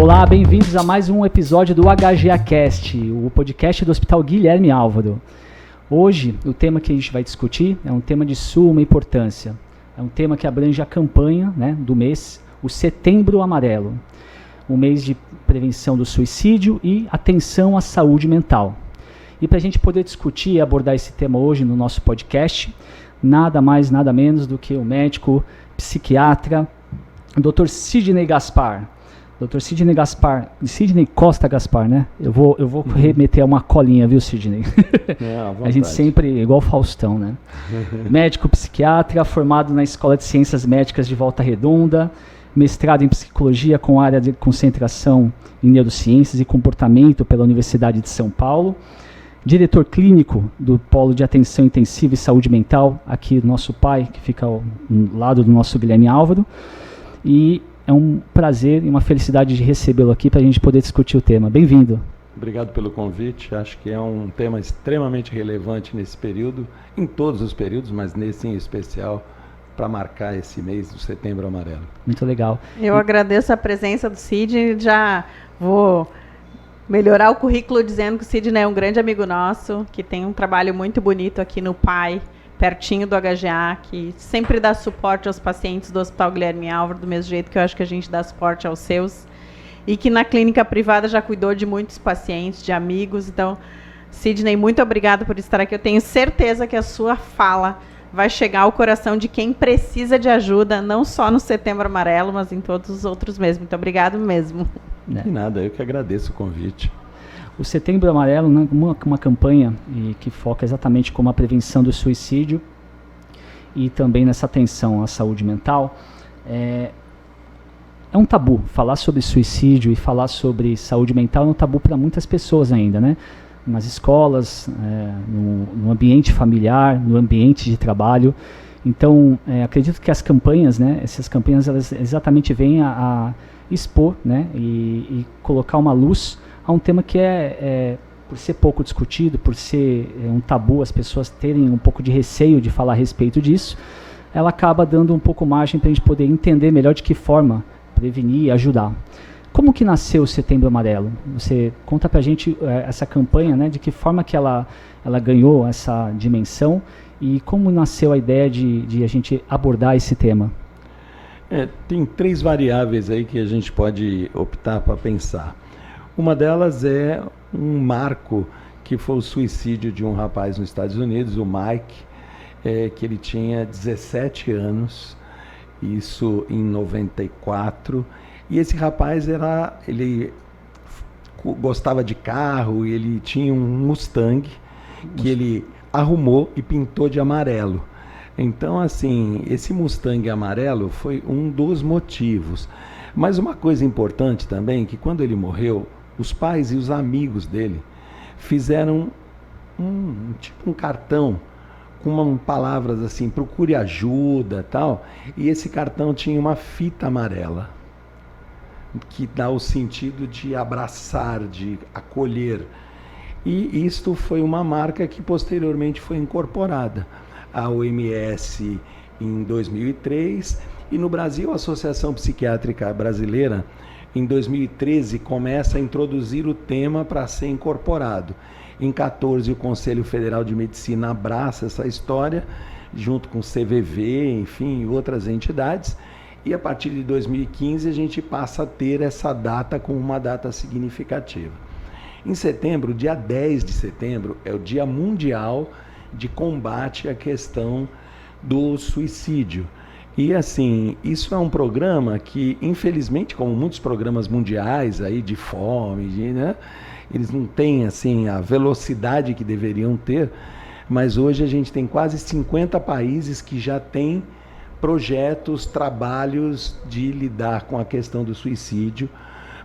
Olá, bem-vindos a mais um episódio do HGAcast, o podcast do Hospital Guilherme Álvaro. Hoje, o tema que a gente vai discutir é um tema de suma importância. É um tema que abrange a campanha, do mês, o Setembro Amarelo, um mês de prevenção do suicídio e atenção à saúde mental. E para a gente poder discutir e abordar esse tema hoje no nosso podcast, nada mais, nada menos do que o médico, psiquiatra, Dr. Sidney Gaspar. Dr. Sidney Costa Gaspar, né? Eu vou remeter a uma colinha, viu, Sidney? A gente sempre, igual o Faustão, né? Médico psiquiatra, formado na Escola de Ciências Médicas de Volta Redonda, mestrado em psicologia com área de concentração em neurociências e comportamento pela Universidade de São Paulo, diretor clínico do Polo de Atenção Intensiva e Saúde Mental, aqui do nosso pai, que fica ao lado do nosso Guilherme Álvaro, e é um prazer e uma felicidade de recebê-lo aqui para a gente poder discutir o tema. Bem-vindo. Obrigado pelo convite. Acho que é um tema extremamente relevante nesse período, em todos os períodos, mas nesse em especial, para marcar esse mês do Setembro Amarelo. Muito legal. Eu agradeço a presença do Sidney. Já vou melhorar o currículo dizendo que o Sidney é um grande amigo nosso, que tem um trabalho muito bonito aqui no PAI, pertinho do HGA, que sempre dá suporte aos pacientes do Hospital Guilherme Álvaro, do mesmo jeito que eu acho que a gente dá suporte aos seus, e que na clínica privada já cuidou de muitos pacientes, de amigos. Então, Sidney, muito obrigada por estar aqui. Eu tenho certeza que a sua fala vai chegar ao coração de quem precisa de ajuda, não só no Setembro Amarelo, mas em todos os outros meses. Muito obrigado mesmo. De nada, eu que agradeço o convite. O Setembro Amarelo, uma campanha que foca exatamente como a prevenção do suicídio e também nessa atenção à saúde mental. É um tabu. Falar sobre suicídio e falar sobre saúde mental é um tabu para muitas pessoas ainda, né? Nas escolas, no ambiente familiar, no ambiente de trabalho. Então, acredito que as campanhas, essas campanhas, elas exatamente vêm a expor, e colocar uma luz a um tema que por ser pouco discutido, por ser um tabu, as pessoas terem um pouco de receio de falar a respeito disso, ela acaba dando um pouco margem para a gente poder entender melhor de que forma prevenir e ajudar. Como que nasceu o Setembro Amarelo? Você conta para a gente essa campanha, de que forma que ela ganhou essa dimensão e como nasceu a ideia de a gente abordar esse tema? Tem 3 variáveis aí que a gente pode optar para pensar. Uma delas é um marco que foi o suicídio de um rapaz nos Estados Unidos, o Mike, que ele tinha 17 anos, isso em 94, e esse rapaz ele gostava de carro, ele tinha um Mustang que ele arrumou e pintou de amarelo. Então, assim, esse Mustang amarelo foi um dos motivos. Mas uma coisa importante também, que quando ele morreu, os pais e os amigos dele fizeram um cartão com palavras assim, procure ajuda, tal, e esse cartão tinha uma fita amarela, que dá o sentido de abraçar, de acolher. E isto foi uma marca que posteriormente foi incorporada à OMS em 2003, e no Brasil a Associação Psiquiátrica Brasileira em 2013 começa a introduzir o tema para ser incorporado. Em 2014 o Conselho Federal de Medicina abraça essa história, junto com o CVV, enfim, outras entidades, e a partir de 2015 a gente passa a ter essa data como uma data significativa. Em setembro, dia 10 de setembro, é o Dia Mundial de Combate à questão do suicídio. E assim, isso é um programa que, infelizmente, como muitos programas mundiais aí de fome, eles não têm assim a velocidade que deveriam ter, mas hoje a gente tem quase 50 países que já têm projetos, trabalhos de lidar com a questão do suicídio,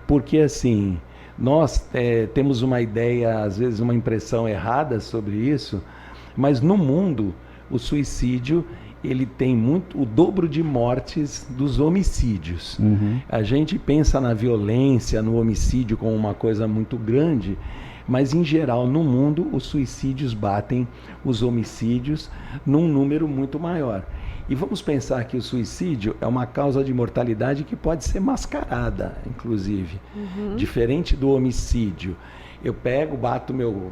porque assim, nós temos uma ideia, às vezes uma impressão errada sobre isso, mas no mundo o suicídio ele tem o dobro de mortes dos homicídios. A gente pensa na violência, no homicídio como uma coisa muito grande, mas em geral no mundo os suicídios batem os homicídios num número muito maior. E vamos pensar que o suicídio é uma causa de mortalidade que pode ser mascarada, inclusive. Diferente do homicídio. Eu pego, bato meu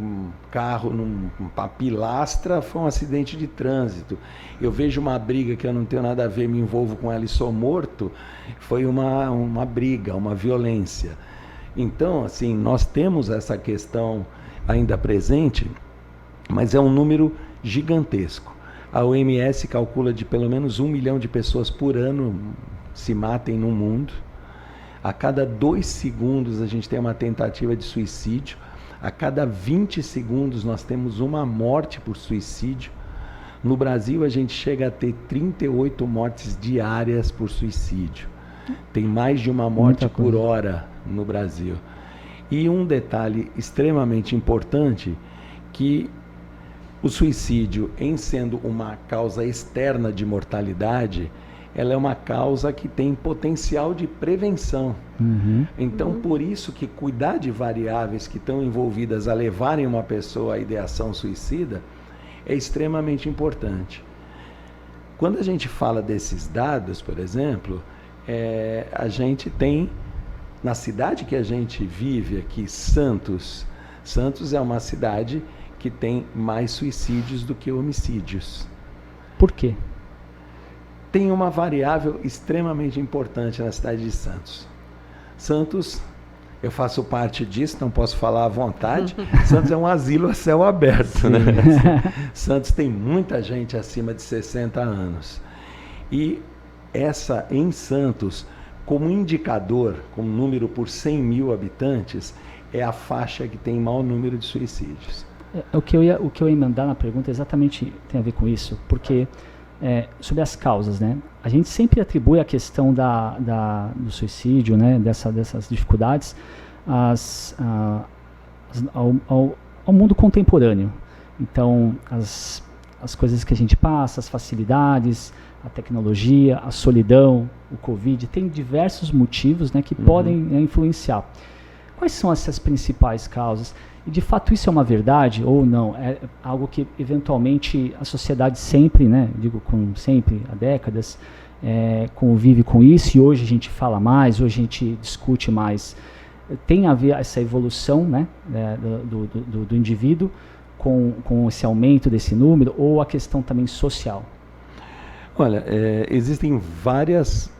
carro numa pilastra, foi um acidente de trânsito. Eu vejo uma briga que eu não tenho nada a ver, me envolvo com ela e sou morto, foi uma briga, uma violência. Então, assim, nós temos essa questão ainda presente, mas é um número gigantesco. A OMS calcula de pelo menos 1 milhão de pessoas por ano se matem no mundo. A cada 2 segundos a gente tem uma tentativa de suicídio. A cada 20 segundos nós temos uma morte por suicídio. No Brasil a gente chega a ter 38 mortes diárias por suicídio. Tem mais de uma morte por hora no Brasil. E um detalhe extremamente importante, que o suicídio, em sendo uma causa externa de mortalidade, ela é uma causa que tem potencial de prevenção. Então, por isso que cuidar de variáveis que estão envolvidas a levarem uma pessoa à ideação suicida é extremamente importante. Quando a gente fala desses dados, por exemplo, a gente tem, na cidade que a gente vive aqui, Santos é uma cidade que tem mais suicídios do que homicídios. Por quê? Tem uma variável extremamente importante na cidade de Santos. Santos, eu faço parte disso, não posso falar à vontade. Santos é um asilo a céu aberto, né? Santos tem muita gente acima de 60 anos. E em Santos, como indicador, como número por 100 mil habitantes, é a faixa que tem maior número de suicídios. O que eu ia emendar na pergunta exatamente tem a ver com isso, porque sobre as causas, né? A gente sempre atribui a questão do suicídio, né? Dessas dificuldades ao mundo contemporâneo. Então, as coisas que a gente passa, as facilidades, a tecnologia, a solidão, o Covid, tem diversos motivos, né, que podem influenciar. Quais são essas principais causas? E de fato isso é uma verdade ou não? É algo que eventualmente a sociedade sempre, né, há décadas, convive com isso, e hoje a gente fala mais, hoje a gente discute mais. Tem a ver essa evolução, né, do indivíduo com esse aumento desse número, ou a questão também social? Olha, existem várias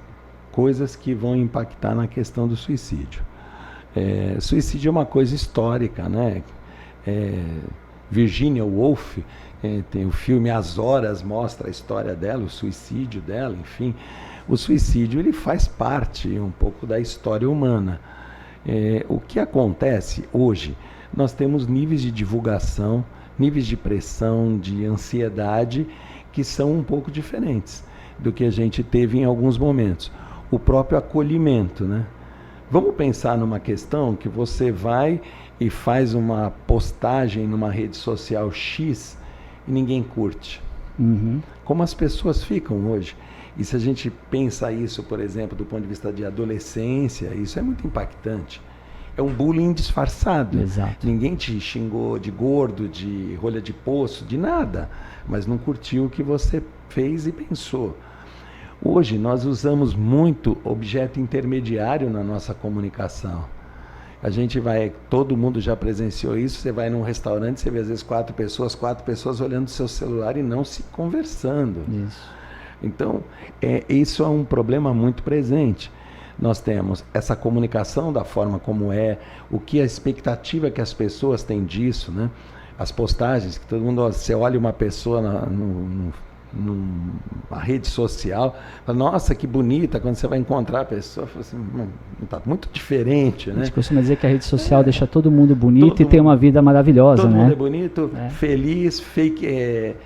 coisas que vão impactar na questão do suicídio. Suicídio é uma coisa histórica, né? Virginia Woolf, tem o filme As Horas, mostra a história dela, o suicídio dela, enfim. O suicídio, ele faz parte um pouco da história humana. O que acontece hoje, nós temos níveis de divulgação, níveis de pressão, de ansiedade, que são um pouco diferentes do que a gente teve em alguns momentos. O próprio acolhimento, né? Vamos pensar numa questão que você vai e faz uma postagem numa rede social X e ninguém curte. Como as pessoas ficam hoje. E se a gente pensa isso, por exemplo, do ponto de vista de adolescência, isso é muito impactante. É um bullying disfarçado. Exato. Ninguém te xingou de gordo, de rolha de poço, de nada, mas não curtiu o que você fez e pensou. Hoje nós usamos muito objeto intermediário na nossa comunicação. Todo mundo já presenciou isso, você vai num restaurante, você vê às vezes 4 pessoas olhando o seu celular e não se conversando. Isso. Então, isso é um problema muito presente. Nós temos essa comunicação da forma como o que a expectativa que as pessoas têm disso, né? As postagens, que todo mundo, você olha uma pessoa numa rede social, fala, nossa, que bonita, quando você vai encontrar a pessoa, fala assim, está muito diferente, né? A gente costuma dizer que a rede social deixa todo mundo bonito e tem uma vida maravilhosa, todo né? Todo mundo é bonito, feliz, fake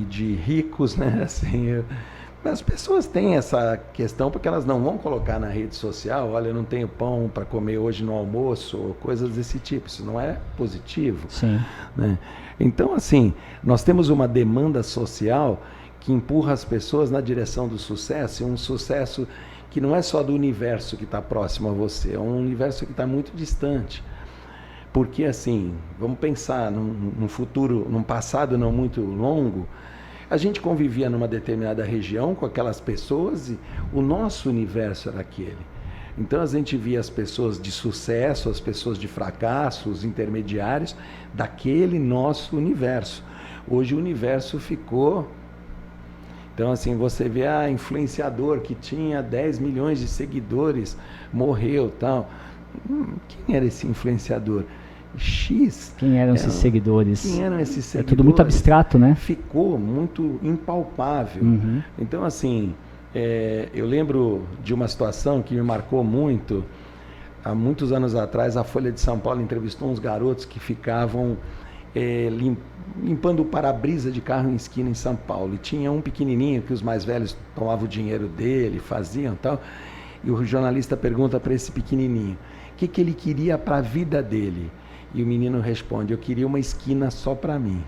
de ricos, né? Assim, as pessoas têm essa questão porque elas não vão colocar na rede social, olha, eu não tenho pão para comer hoje no almoço, ou coisas desse tipo. Isso não é positivo. Sim. Né? Então, assim, nós temos uma demanda social que empurra as pessoas na direção do sucesso, e um sucesso que não é só do universo que está próximo a você, é um universo que está muito distante. Porque, assim, vamos pensar num futuro, num passado não muito longo, A gente convivia numa determinada região com aquelas pessoas e o nosso universo era aquele. Então a gente via as pessoas de sucesso, as pessoas de fracasso, os intermediários daquele nosso universo. Hoje o universo ficou... Então assim, você vê influenciador que tinha 10 milhões de seguidores, morreu, tal. Quem era esse influenciador? X. Quem eram esses seguidores? Quem eram esses seguidores? É tudo muito abstrato, né? Ficou muito impalpável. Uhum. Então, assim, eu lembro de uma situação que me marcou muito. Há muitos anos atrás, a Folha de São Paulo entrevistou uns garotos que ficavam limpando o para-brisa de carro em esquina em São Paulo. E tinha um pequenininho que os mais velhos tomavam o dinheiro dele, faziam tal. E o jornalista pergunta para esse pequenininho, o que ele queria para a vida dele? E o menino responde, eu queria uma esquina só para mim.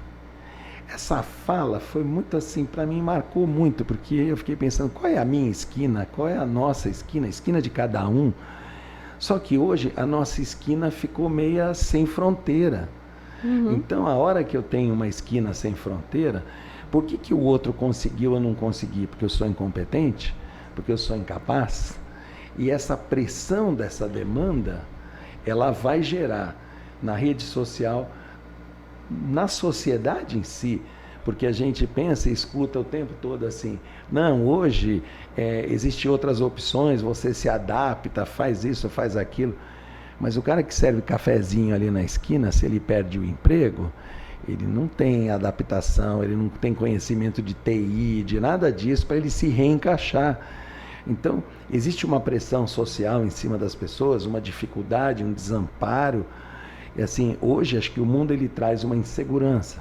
Essa fala foi muito assim, para mim marcou muito, porque eu fiquei pensando, qual é a minha esquina? Qual é a nossa esquina? A esquina de cada um. Só que hoje a nossa esquina ficou meia sem fronteira. Uhum. Então, a hora que eu tenho uma esquina sem fronteira, por que o outro conseguiu e eu não consegui? Porque eu sou incompetente? Porque eu sou incapaz? E essa pressão dessa demanda, ela vai gerar na rede social, na sociedade em si, porque a gente pensa e escuta o tempo todo assim, não, hoje existem outras opções, você se adapta, faz isso, faz aquilo, mas o cara que serve cafezinho ali na esquina, se ele perde o emprego, ele não tem adaptação, ele não tem conhecimento de TI, de nada disso, para ele se reencaixar. Então, existe uma pressão social em cima das pessoas, uma dificuldade, um desamparo. E assim, hoje acho que o mundo ele traz uma insegurança.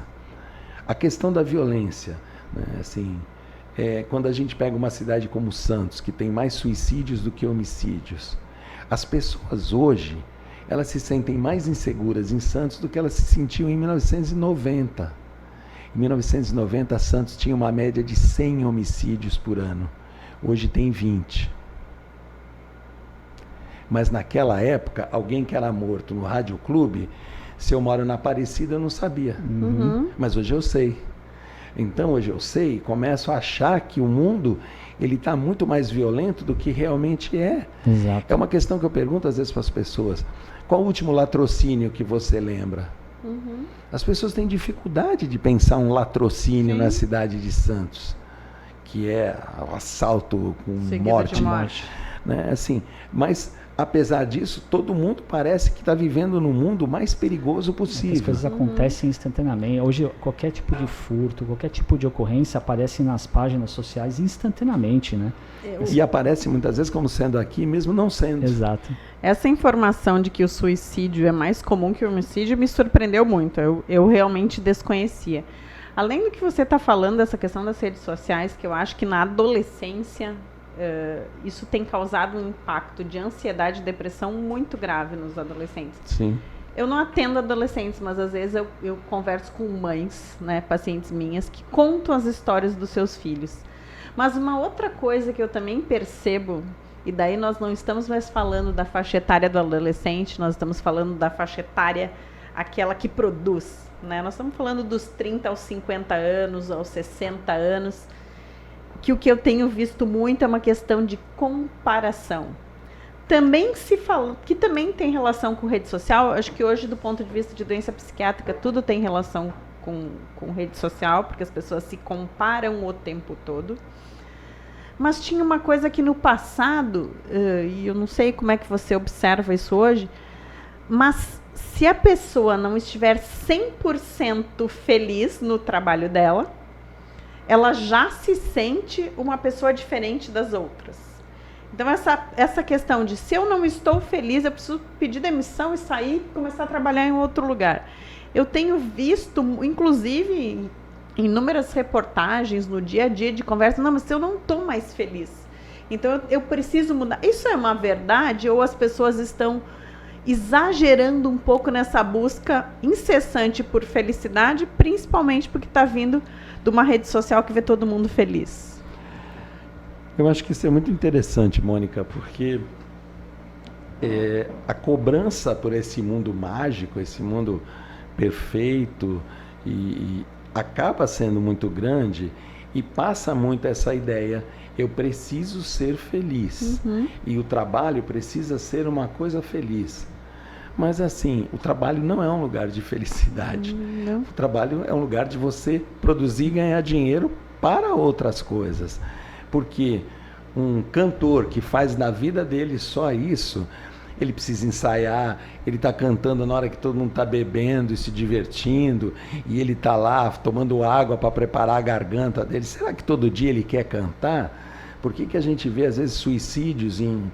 A questão da violência, né? Assim, quando a gente pega uma cidade como Santos, que tem mais suicídios do que homicídios, as pessoas hoje, elas se sentem mais inseguras em Santos do que elas se sentiam em 1990. Em 1990, Santos tinha uma média de 100 homicídios por ano. Hoje tem 20. Mas naquela época, alguém que era morto no Rádio Clube, se eu moro na Aparecida, eu não sabia. Uhum. Mas hoje eu sei. Então, hoje eu sei e começo a achar que o mundo ele está muito mais violento do que realmente é. Exato. É uma questão que eu pergunto às vezes para as pessoas. Qual o último latrocínio que você lembra? Uhum. As pessoas têm dificuldade de pensar um latrocínio na cidade de Santos, que é o assalto com morte. Né? Assim, mas... Apesar disso, todo mundo parece que está vivendo no mundo mais perigoso possível. As coisas acontecem instantaneamente. Hoje, qualquer tipo de furto, qualquer tipo de ocorrência aparece nas páginas sociais instantaneamente, né? E aparece muitas vezes como sendo aqui, mesmo não sendo. Exato. Essa informação de que o suicídio é mais comum que o homicídio me surpreendeu muito. Eu realmente desconhecia. Além do que você está falando, dessa questão das redes sociais, que eu acho que na adolescência... isso tem causado um impacto de ansiedade e depressão muito grave nos adolescentes. Sim. Eu não atendo adolescentes, mas às vezes eu converso com mães, né, pacientes minhas, que contam as histórias dos seus filhos. Mas uma outra coisa que eu também percebo, e daí nós não estamos mais falando da faixa etária do adolescente, nós estamos falando da faixa etária, aquela que produz, né? Nós estamos falando dos 30 aos 50 anos, aos 60 anos, que o que eu tenho visto muito é uma questão de comparação. Também se fala, que também tem relação com rede social, acho que hoje, do ponto de vista de doença psiquiátrica, tudo tem relação com rede social, porque as pessoas se comparam o tempo todo. Mas tinha uma coisa que no passado, e eu não sei como é que você observa isso hoje, mas se a pessoa não estiver 100% feliz no trabalho dela, ela já se sente uma pessoa diferente das outras. Então, essa questão de se eu não estou feliz, eu preciso pedir demissão e sair e começar a trabalhar em outro lugar. Eu tenho visto, inclusive, em inúmeras reportagens no dia a dia de conversa, não, mas eu não estou mais feliz. Então, eu preciso mudar. Isso é uma verdade ou as pessoas estão exagerando um pouco nessa busca incessante por felicidade, principalmente porque está vindo de uma rede social que vê todo mundo feliz? Eu acho que isso é muito interessante, Mônica, porque a cobrança por esse mundo mágico, esse mundo perfeito, e acaba sendo muito grande e passa muito essa ideia, eu preciso ser feliz. E o trabalho precisa ser uma coisa feliz. Mas assim, o trabalho não é um lugar de felicidade. Não. O trabalho é um lugar de você produzir e ganhar dinheiro para outras coisas. Porque um cantor que faz na vida dele só isso, ele precisa ensaiar, ele está cantando na hora que todo mundo está bebendo e se divertindo, e ele está lá tomando água para preparar a garganta dele. Será que todo dia ele quer cantar? Por que a gente vê, às vezes, suicídios em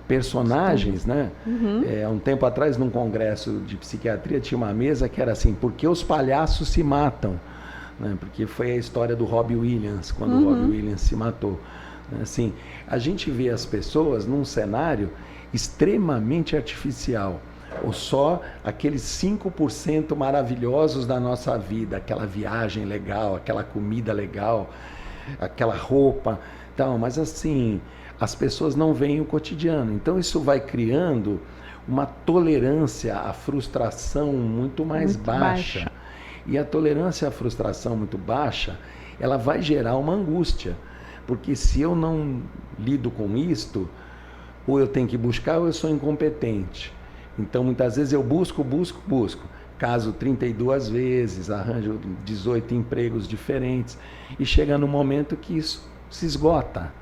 personagens, né? Há um tempo atrás, num congresso de psiquiatria, tinha uma mesa que era assim, por que os palhaços se matam? Né? Porque foi a história do Robbie Williams, quando o Robbie Williams se matou. Assim, a gente vê as pessoas num cenário extremamente artificial, ou só aqueles 5% maravilhosos da nossa vida, aquela viagem legal, aquela comida legal, aquela roupa, então, mas assim, as pessoas não veem o cotidiano, então isso vai criando uma tolerância à frustração muito mais baixa. E a tolerância à frustração muito baixa, ela vai gerar uma angústia, porque se eu não lido com isto, ou eu tenho que buscar ou eu sou incompetente. Então, muitas vezes eu busco. Caso 32 vezes, arranjo 18 empregos diferentes, e chega no momento que isso se esgota.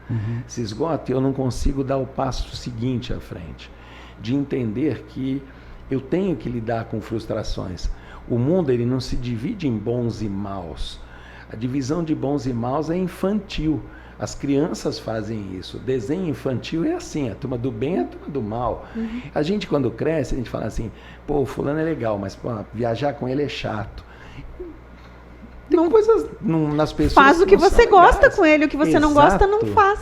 Se esgota e eu não consigo dar o passo seguinte à frente, de entender que eu tenho que lidar com frustrações. O mundo, ele não se divide em bons e maus. A divisão de bons e maus é infantil. As crianças fazem isso. O desenho infantil é assim, a turma do bem é a turma do mal. A gente, quando cresce, a gente fala assim, pô, o fulano é legal, mas pô, viajar com ele é chato. Tem coisas nas pessoas. Faz o que você gosta legais. Com ele, o que você não gosta, não faz.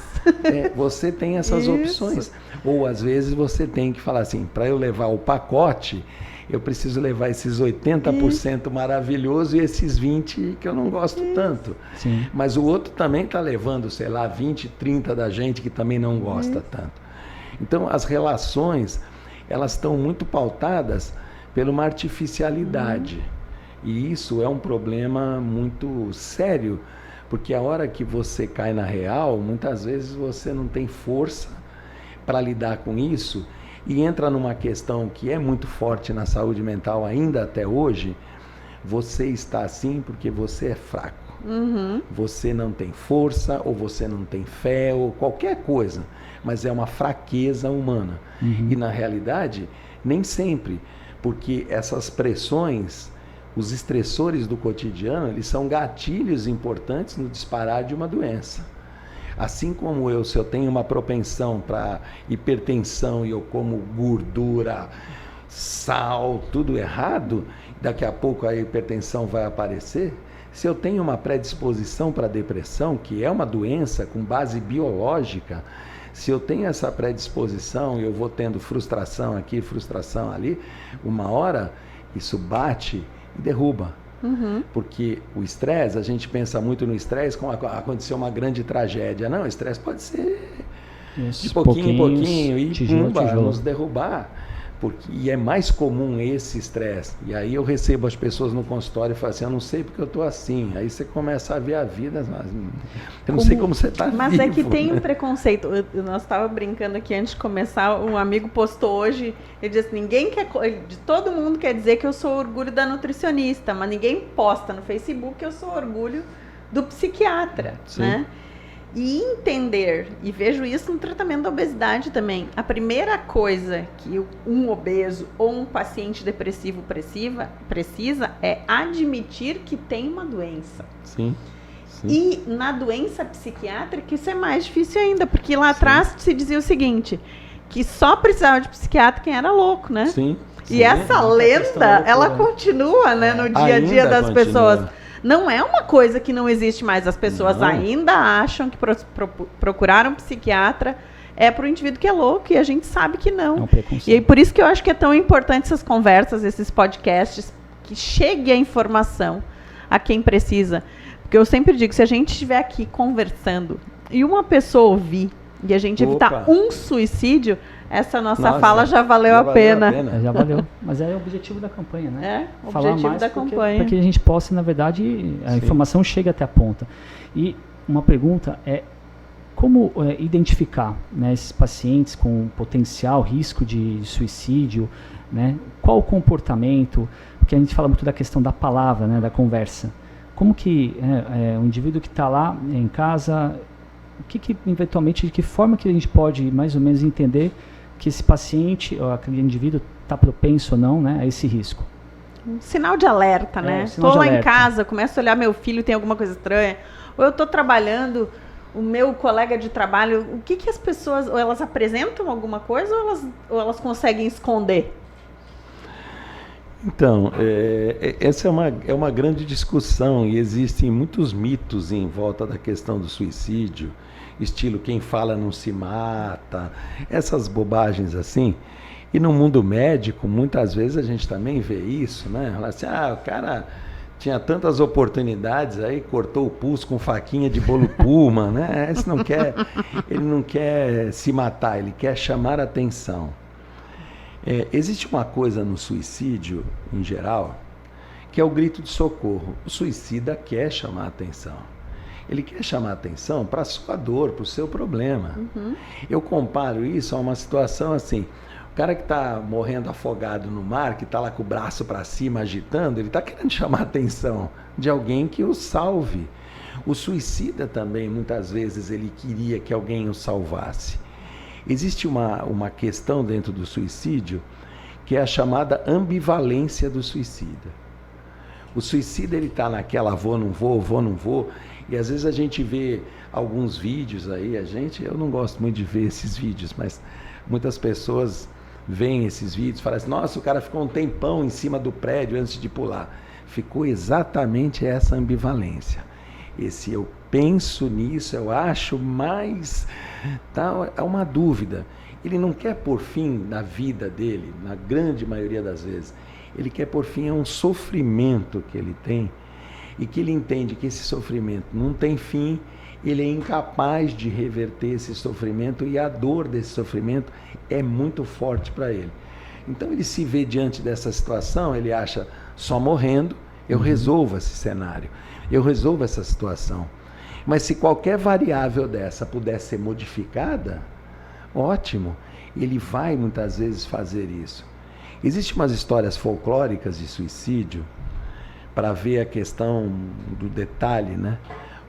Você tem essas opções. Ou às vezes você tem que falar assim, para eu levar o pacote, eu preciso levar esses 80% maravilhoso e esses 20% que eu não gosto tanto. Sim. Mas o outro também está levando, sei lá, 20%, 30% da gente que também não gosta tanto. Então, as relações, elas estão muito pautadas por uma artificialidade. E isso é um problema muito sério, porque a hora que você cai na real, muitas vezes você não tem força para lidar com isso, e entra numa questão que é muito forte na saúde mental ainda até hoje, você está assim porque você é fraco. Você não tem força, ou você não tem fé, ou qualquer coisa, mas é uma fraqueza humana. E na realidade, nem sempre, porque essas pressões, os estressores do cotidiano, eles são gatilhos importantes no disparar de uma doença. Assim como se eu tenho uma propensão para hipertensão e eu como gordura, sal, tudo errado, daqui a pouco a hipertensão vai aparecer. Se eu tenho uma predisposição para depressão, que é uma doença com base biológica, se eu tenho essa predisposição e eu vou tendo frustração aqui, frustração ali, uma hora isso bate e derruba. Porque o estresse, a gente pensa muito no estresse como aconteceu uma grande tragédia. Não, o estresse pode ser de pouquinho em pouquinho e pumba, nos derrubar. E é mais comum esse estresse. E aí eu recebo as pessoas no consultório e falo assim, eu não sei porque eu estou assim. Aí você começa a ver a vida, mas eu não sei como você está vivo. Mas é que tem um preconceito. Nós estávamos brincando aqui antes de começar, um amigo postou hoje, ele disse, de todo mundo quer dizer que eu sou orgulho da nutricionista, mas ninguém posta no Facebook que eu sou orgulho do psiquiatra, né? E entender, e vejo isso no tratamento da obesidade também, a primeira coisa que um obeso ou um paciente depressivo precisa é admitir que tem uma doença. Sim. E na doença psiquiátrica isso é mais difícil ainda, porque lá atrás se dizia o seguinte, que só precisava de psiquiatra quem era louco, né? Sim. E essa lenda, ela continua, né, no dia a dia das pessoas. Não é uma coisa que não existe mais. As pessoas ainda acham que procurar um psiquiatra é para o indivíduo que é louco, e a gente sabe que não. E aí, por isso que eu acho que é tão importante essas conversas, esses podcasts, que chegue a informação a quem precisa. Porque eu sempre digo, se a gente estiver aqui conversando e uma pessoa ouvir e a gente evitar um suicídio, essa nossa fala já valeu a pena. Já valeu. Mas é o objetivo da campanha, né? O objetivo da campanha. Para que a gente possa, na verdade, a informação chegue até a ponta. E uma pergunta é, como identificar, né, esses pacientes com potencial risco de suicídio, né? Qual o comportamento? Porque a gente fala muito da questão da palavra, né, da conversa. Como que o indivíduo que está lá em casa, eventualmente, de que forma que a gente pode mais ou menos entender que esse paciente, ou aquele indivíduo, está propenso ou não, né, a esse risco? Um sinal de alerta, né? Estou lá em casa, começo a olhar meu filho, tem alguma coisa estranha, ou eu estou trabalhando, o meu colega de trabalho, o que as pessoas, ou elas apresentam alguma coisa, ou elas conseguem esconder? Então, essa é uma grande discussão e existem muitos mitos em volta da questão do suicídio, estilo quem fala não se mata, essas bobagens assim. E no mundo médico, muitas vezes a gente também vê isso, né? Fala assim, o cara tinha tantas oportunidades, aí cortou o pulso com faquinha de bolo Puma, né? Ele não quer se matar, ele quer chamar atenção. Existe uma coisa no suicídio, em geral, que é o grito de socorro. O suicida quer chamar atenção. Ele quer chamar atenção para a sua dor, para o seu problema. Uhum. Eu comparo isso a uma situação assim, o cara que está morrendo afogado no mar, que está lá com o braço para cima agitando, ele está querendo chamar a atenção de alguém que o salve. O suicida também, muitas vezes, ele queria que alguém o salvasse. Existe uma questão dentro do suicídio que é a chamada ambivalência do suicida. O suicida, ele está naquela vou, não vou, e às vezes a gente vê alguns vídeos aí, eu não gosto muito de ver esses vídeos, mas muitas pessoas veem esses vídeos e falam assim, nossa, o cara ficou um tempão em cima do prédio antes de pular. Ficou exatamente essa ambivalência. Esse eu penso nisso, eu acho, mas é uma dúvida. Ele não quer pôr fim na vida dele, na grande maioria das vezes. Ele quer pôr fim a um sofrimento que ele tem e que ele entende que esse sofrimento não tem fim, ele é incapaz de reverter esse sofrimento e a dor desse sofrimento é muito forte para ele. Então ele se vê diante dessa situação, ele acha, só morrendo eu resolvo esse cenário, eu resolvo essa situação. Mas se qualquer variável dessa puder ser modificada, ótimo, ele vai muitas vezes fazer isso. Existem umas histórias folclóricas de suicídio, para ver a questão do detalhe, né?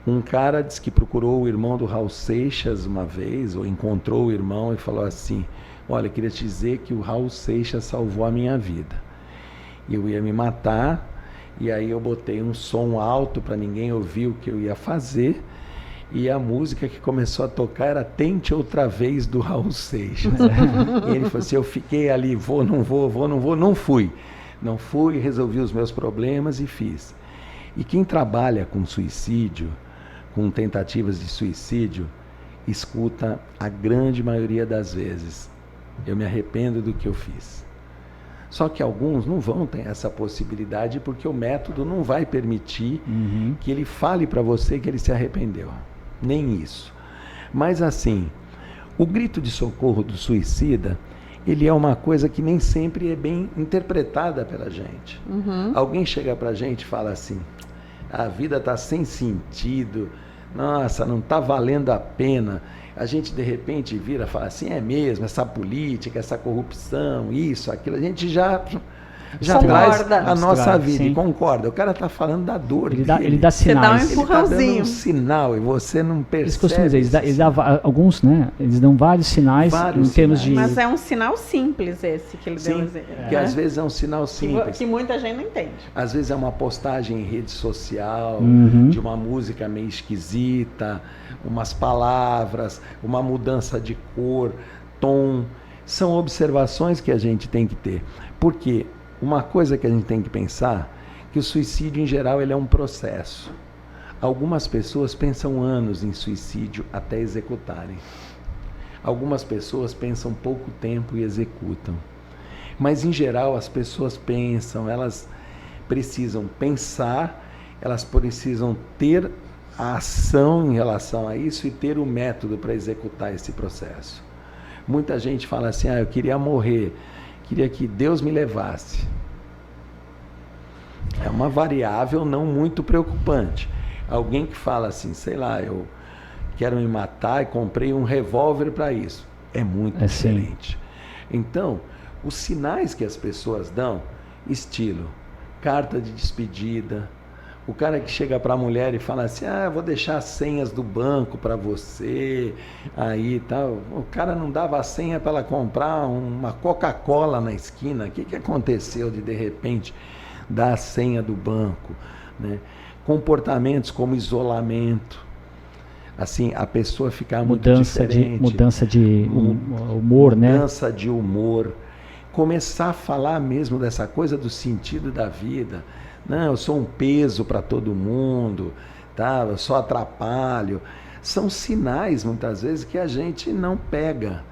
Um cara disse que procurou o irmão do Raul Seixas uma vez, ou encontrou o irmão e falou assim, olha, queria te dizer que o Raul Seixas salvou a minha vida. Eu ia me matar, e aí eu botei um som alto para ninguém ouvir o que eu ia fazer, e a música que começou a tocar era Tente Outra Vez, do Raul Seixas. E ele falou assim, eu fiquei ali, não fui. Não fui, resolvi os meus problemas e fiz. E quem trabalha com suicídio, com tentativas de suicídio, escuta a grande maioria das vezes, eu me arrependo do que eu fiz. Só que alguns não vão ter essa possibilidade porque o método não vai permitir que ele fale para você que ele se arrependeu. Nem isso. Mas assim, o grito de socorro do suicida, ele é uma coisa que nem sempre é bem interpretada pela gente. Alguém chega pra gente e fala assim, a vida está sem sentido, nossa, não está valendo a pena. A gente de repente vira e fala assim, é mesmo, essa política, essa corrupção, isso, aquilo, a gente já traz a nossa vida e concorda. O cara está falando da dor dele. Ele dá sinais. Você dá um empurrãozinho. Ele está dando um sinal e você não percebe. Eles costumam dizer, eles dão alguns, né? Eles dão vários sinais em termos de... Mas é um sinal simples esse que ele deu. Que às vezes é um sinal simples. Que muita gente não entende. Às vezes é uma postagem em rede social, de uma música meio esquisita, umas palavras, uma mudança de cor, tom. São observações que a gente tem que ter. Por quê? Uma coisa que a gente tem que pensar, que o suicídio em geral ele é um processo. Algumas pessoas pensam anos em suicídio até executarem. Algumas pessoas pensam pouco tempo e executam. Mas em geral as pessoas pensam, elas precisam pensar, elas precisam ter a ação em relação a isso e ter o método para executar esse processo. Muita gente fala assim, eu queria morrer, queria que Deus me levasse. É uma variável não muito preocupante. Alguém que fala assim, sei lá, eu quero me matar e comprei um revólver para isso. É muito diferente. Então, os sinais que as pessoas dão, estilo, carta de despedida, o cara que chega para a mulher e fala assim, eu vou deixar as senhas do banco para você, aí tal. O cara não dava a senha para ela comprar uma Coca-Cola na esquina. O que aconteceu de repente dar a senha do banco, né? Comportamentos como isolamento, assim, a pessoa ficar muito diferente. Mudança de humor, né? Mudança de humor. Começar a falar mesmo dessa coisa do sentido da vida. Não, eu sou um peso para todo mundo, tá? Eu só atrapalho. São sinais, muitas vezes, que a gente não pega.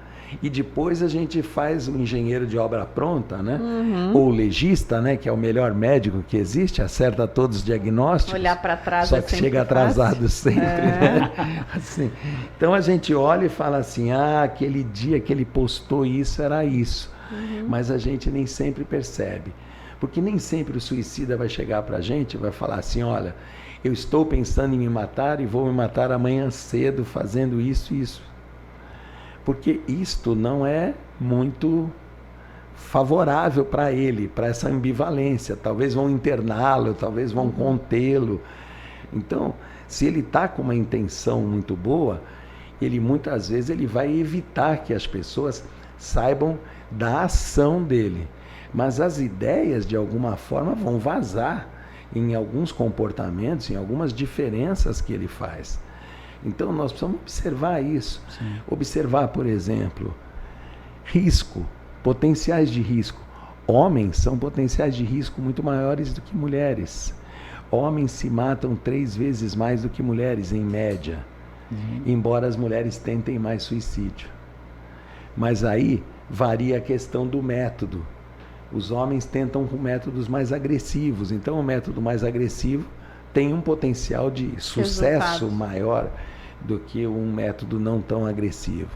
E depois a gente faz o engenheiro de obra pronta, né? Ou o legista, né? Que é o melhor médico que existe, acerta todos os diagnósticos. Olhar para trás só que chega atrasado sempre, né? Assim. Então a gente olha e fala assim, aquele dia que ele postou isso era isso. Mas a gente nem sempre percebe. Porque nem sempre o suicida vai chegar para a gente e vai falar assim, olha, eu estou pensando em me matar e vou me matar amanhã cedo fazendo isso e isso. Porque isto não é muito favorável para ele, para essa ambivalência. Talvez vão interná-lo, talvez vão contê-lo. Então, se ele está com uma intenção muito boa, ele muitas vezes ele vai evitar que as pessoas saibam da ação dele. Mas as ideias, de alguma forma, vão vazar em alguns comportamentos, em algumas diferenças que ele faz. Então, nós precisamos observar isso. Sim. Observar, por exemplo, risco, potenciais de risco. Homens são potenciais de risco muito maiores do que mulheres. Homens se matam 3 vezes mais do que mulheres, em média. Embora as mulheres tentem mais suicídio. Mas aí varia a questão do método. Os homens tentam com métodos mais agressivos. Então, o método mais agressivo tem um potencial de sucesso maior do que um método não tão agressivo.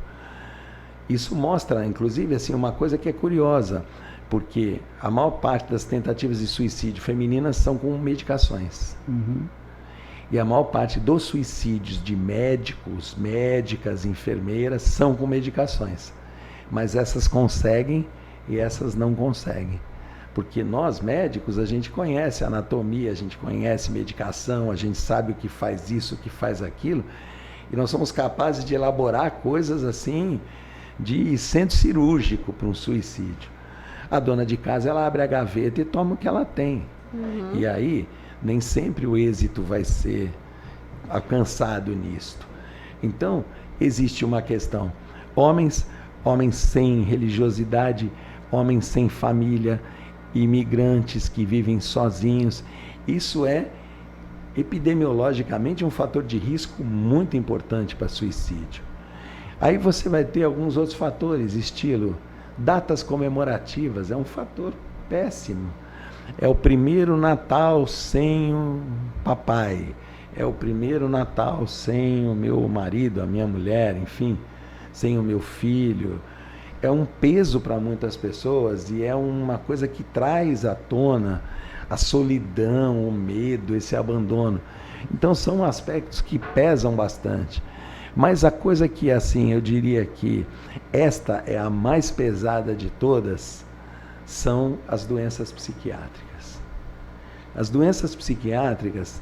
Isso mostra, inclusive, assim, uma coisa que é curiosa, porque a maior parte das tentativas de suicídio femininas são com medicações. E a maior parte dos suicídios de médicos, médicas, enfermeiras são com medicações. Mas essas conseguem e essas não conseguem. Porque nós, médicos, a gente conhece anatomia, a gente conhece medicação, a gente sabe o que faz isso, o que faz aquilo, e nós somos capazes de elaborar coisas assim, de centro cirúrgico para um suicídio. A dona de casa, ela abre a gaveta e toma o que ela tem. E aí, nem sempre o êxito vai ser alcançado nisto. Então, existe uma questão. Homens sem religiosidade, homens sem família, imigrantes que vivem sozinhos, isso é epidemiologicamente um fator de risco muito importante para suicídio. Aí você vai ter alguns outros fatores, estilo datas comemorativas, é um fator péssimo. É o primeiro Natal sem o papai, é o primeiro Natal sem o meu marido, a minha mulher, enfim, sem o meu filho. É um peso para muitas pessoas e é uma coisa que traz à tona a solidão, o medo, esse abandono. Então são aspectos que pesam bastante. Mas a coisa que, assim, eu diria que esta é a mais pesada de todas, são as doenças psiquiátricas. As doenças psiquiátricas,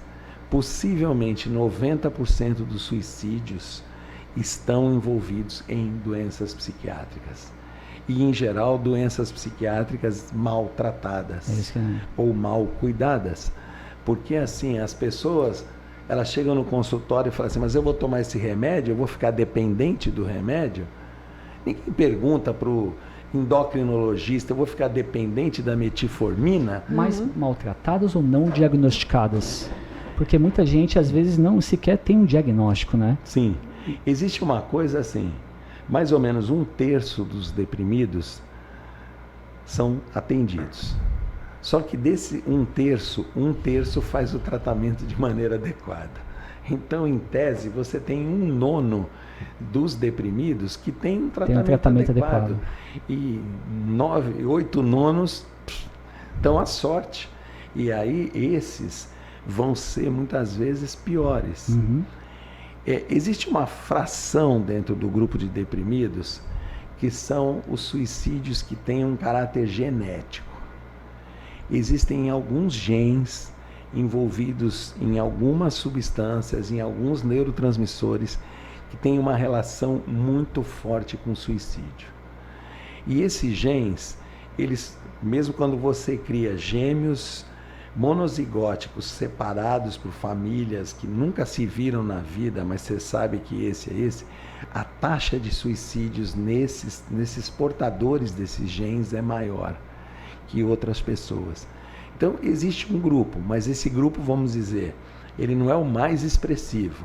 possivelmente 90% dos suicídios estão envolvidos em doenças psiquiátricas. E, em geral, doenças psiquiátricas maltratadas ou mal cuidadas. Porque, assim, as pessoas, elas chegam no consultório e falam assim, mas eu vou tomar esse remédio, eu vou ficar dependente do remédio? Ninguém pergunta para o endocrinologista, eu vou ficar dependente da metformina? Mais maltratadas ou não diagnosticadas? Porque muita gente, às vezes, não sequer tem um diagnóstico, né? Sim. Existe uma coisa assim, mais ou menos 1/3 dos deprimidos são atendidos. Só que desse 1/3 faz o tratamento de maneira adequada. Então, em tese, você tem 1/9 dos deprimidos que tem um tratamento adequado. E 8/9 estão à sorte. E aí esses vão ser muitas vezes piores. Uhum. Existe uma fração dentro do grupo de deprimidos que são os suicídios que têm um caráter genético. Existem alguns genes envolvidos em algumas substâncias, em alguns neurotransmissores que têm uma relação muito forte com o suicídio. E esses genes, eles, mesmo quando você cria gêmeos monozigóticos separados por famílias que nunca se viram na vida, mas você sabe que esse é esse, a taxa de suicídios nesses portadores desses genes é maior que outras pessoas. Então, existe um grupo, mas esse grupo, vamos dizer, ele não é o mais expressivo,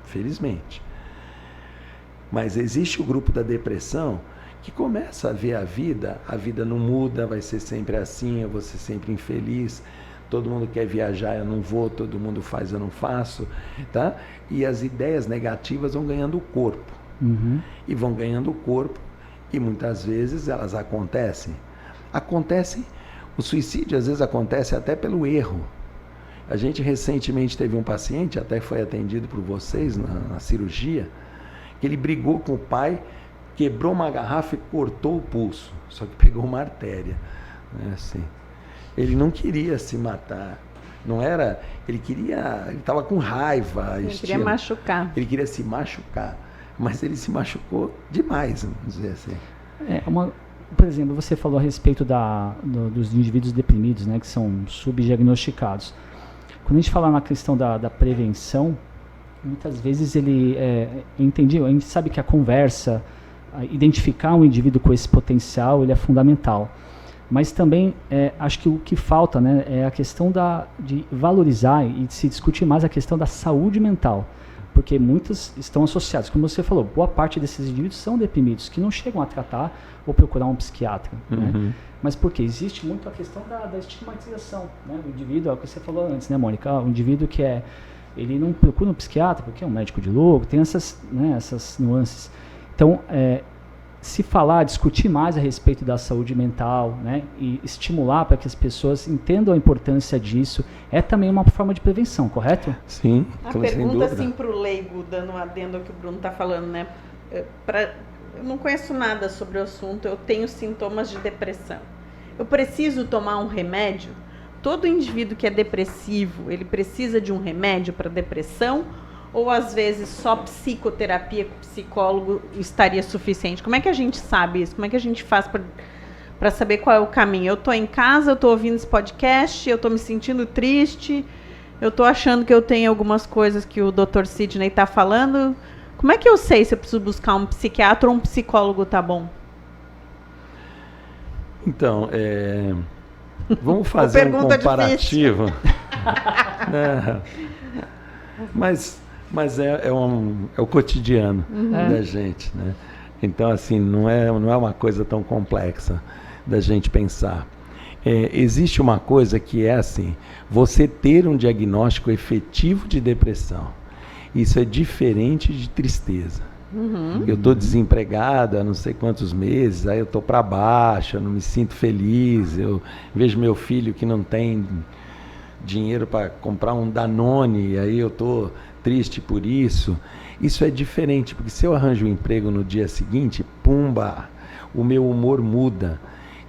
felizmente. Mas existe o grupo da depressão que começa a ver a vida não muda, vai ser sempre assim, eu vou ser sempre infeliz, todo mundo quer viajar, eu não vou, todo mundo faz, eu não faço, tá? E as ideias negativas vão ganhando corpo. Uhum. E vão ganhando corpo, e muitas vezes elas acontecem. O suicídio às vezes acontece até pelo erro. A gente recentemente teve um paciente, até foi atendido por vocês na cirurgia, que ele brigou com o pai, quebrou uma garrafa e cortou o pulso, só que pegou uma artéria. Assim. Ele não queria se matar, não era, ele estava com raiva. Ele queria machucar. Ele queria se machucar, mas ele se machucou demais, vamos dizer assim. Por exemplo, você falou a respeito dos indivíduos deprimidos, né, que são subdiagnosticados. Quando a gente fala na questão da prevenção, muitas vezes a gente sabe que a conversa, identificar um indivíduo com esse potencial, ele é fundamental. Mas também, acho que o que falta, né, é a questão de valorizar e de se discutir mais a questão da saúde mental. Porque muitos estão associados, como você falou, boa parte desses indivíduos são deprimidos, que não chegam a tratar ou procurar um psiquiatra. Uhum. Né? Mas por quê? Existe muito a questão da estigmatização. Né? O indivíduo, é o que você falou antes, né, Mônica? O indivíduo que ele não procura um psiquiatra porque é um médico de louco, tem essas nuances. Então, se falar, discutir mais a respeito da saúde mental, né, e estimular para que as pessoas entendam a importância disso, é também uma forma de prevenção, correto? Sim, a pergunta assim para o leigo, dando um adendo ao que o Bruno está falando, né? Eu não conheço nada sobre o assunto, eu tenho sintomas de depressão. Eu preciso tomar um remédio? Todo indivíduo que é depressivo, ele precisa de um remédio para depressão? Ou às vezes só psicoterapia com psicólogo estaria suficiente? Como é que a gente sabe isso? Como é que a gente faz para saber qual é o caminho? Eu estou em casa, eu estou ouvindo esse podcast, eu estou me sentindo triste, eu estou achando que eu tenho algumas coisas que o Dr. Sidney está falando. Como é que eu sei se eu preciso buscar um psiquiatra ou um psicólogo tá bom? Então, vamos fazer um comparativo. Mas é o cotidiano da gente, né? Então, assim, não é uma coisa tão complexa da gente pensar. Existe uma coisa que é assim, você ter um diagnóstico efetivo de depressão, isso é diferente de tristeza. Uhum. Eu estou desempregado há não sei quantos meses, aí eu estou para baixo, eu não me sinto feliz, eu vejo meu filho que não tem dinheiro para comprar um Danone, e aí eu estou triste por isso. Isso é diferente, porque se eu arranjo um emprego no dia seguinte, pumba, o meu humor muda.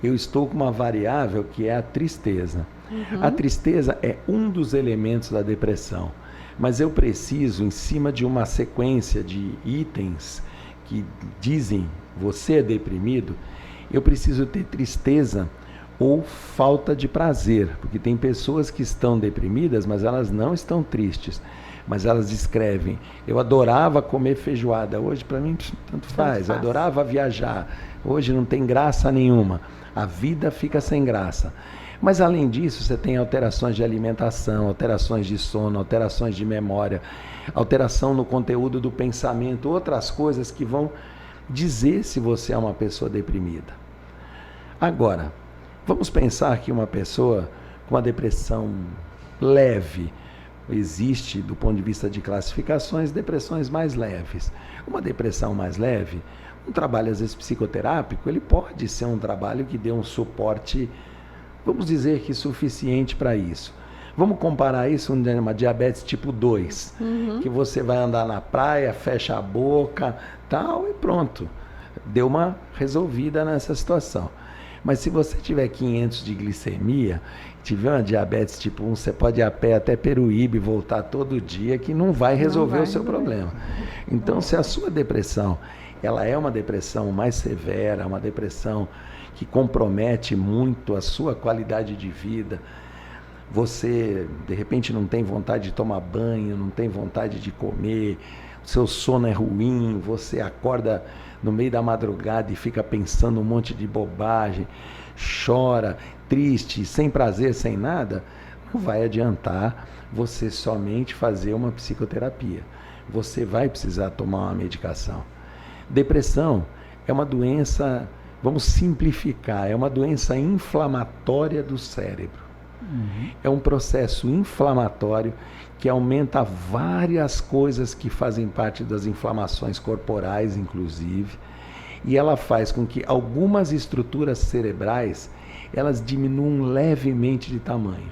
Eu estou com uma variável que é a tristeza. Uhum. A tristeza é um dos elementos da depressão, mas eu preciso, em cima de uma sequência de itens que dizem você é deprimido, eu preciso ter tristeza ou falta de prazer, porque tem pessoas que estão deprimidas, mas elas não estão tristes, mas elas descrevem, eu adorava comer feijoada, hoje para mim tanto faz, eu adorava viajar, hoje não tem graça nenhuma, a vida fica sem graça. Mas além disso, você tem alterações de alimentação, alterações de sono, alterações de memória, alteração no conteúdo do pensamento, outras coisas que vão dizer se você é uma pessoa deprimida. Agora, vamos pensar que uma pessoa com uma depressão leve, existe, do ponto de vista de classificações, depressões mais leves. Uma depressão mais leve, um trabalho às vezes psicoterápico, ele pode ser um trabalho que dê um suporte, vamos dizer que suficiente para isso. Vamos comparar isso com uma diabetes tipo 2, que você vai andar na praia, fecha a boca, tal, e pronto. Deu uma resolvida nessa situação. Mas se você tiver 500 de glicemia, tiver uma diabetes tipo 1, você pode ir a pé até Peruíbe e voltar todo dia, que não vai resolver o seu problema. Então, se a sua depressão, ela é uma depressão mais severa, uma depressão que compromete muito a sua qualidade de vida, você, de repente, não tem vontade de tomar banho, não tem vontade de comer, o seu sono é ruim, você acorda no meio da madrugada e fica pensando um monte de bobagem, chora, triste, sem prazer, sem nada, não vai adiantar você somente fazer uma psicoterapia. Você vai precisar tomar uma medicação. Depressão é uma doença, vamos simplificar, é uma doença inflamatória do cérebro. É um processo inflamatório que aumenta várias coisas que fazem parte das inflamações corporais, inclusive, e ela faz com que algumas estruturas cerebrais, elas diminuam levemente de tamanho.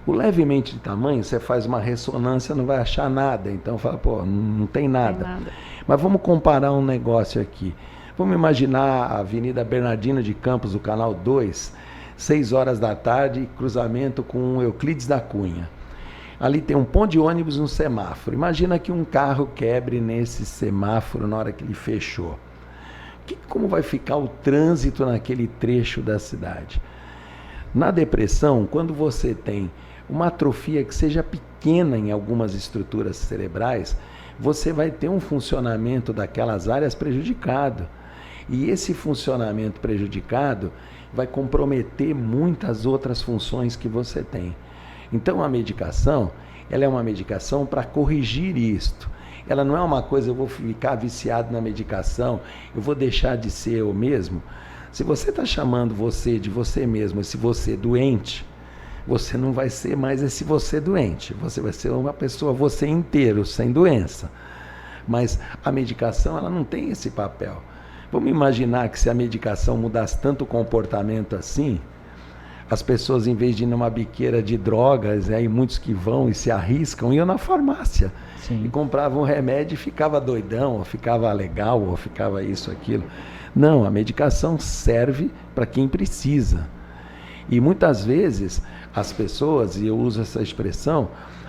O levemente de tamanho, você faz uma ressonância, não vai achar nada, então fala, pô, não tem nada. Mas vamos comparar um negócio aqui. Vamos imaginar a Avenida Bernardino de Campos, do Canal 2, 6 horas da tarde, cruzamento com Euclides da Cunha. Ali tem um ponto de ônibus e um semáforo. Imagina que um carro quebre nesse semáforo na hora que ele fechou. Como vai ficar o trânsito naquele trecho da cidade? Na depressão, quando você tem uma atrofia que seja pequena em algumas estruturas cerebrais, você vai ter um funcionamento daquelas áreas prejudicado. E esse funcionamento prejudicado vai comprometer muitas outras funções que você tem. Então a medicação, ela é uma medicação para corrigir isto. Ela não é uma coisa, eu vou ficar viciado na medicação, eu vou deixar de ser eu mesmo. Se você está chamando você de você mesmo, esse você doente, você não vai ser mais esse você doente. Você vai ser uma pessoa, você inteiro, sem doença. Mas a medicação, ela não tem esse papel. Vamos imaginar que se a medicação mudasse tanto o comportamento assim, as pessoas, em vez de ir numa biqueira de drogas, aí muitos que vão e se arriscam, iam na farmácia. Sim. E compravam um remédio e ficava doidão, ou ficava legal, ou ficava isso, aquilo. Não, a medicação serve para quem precisa. E muitas vezes as pessoas, e eu uso essa expressão,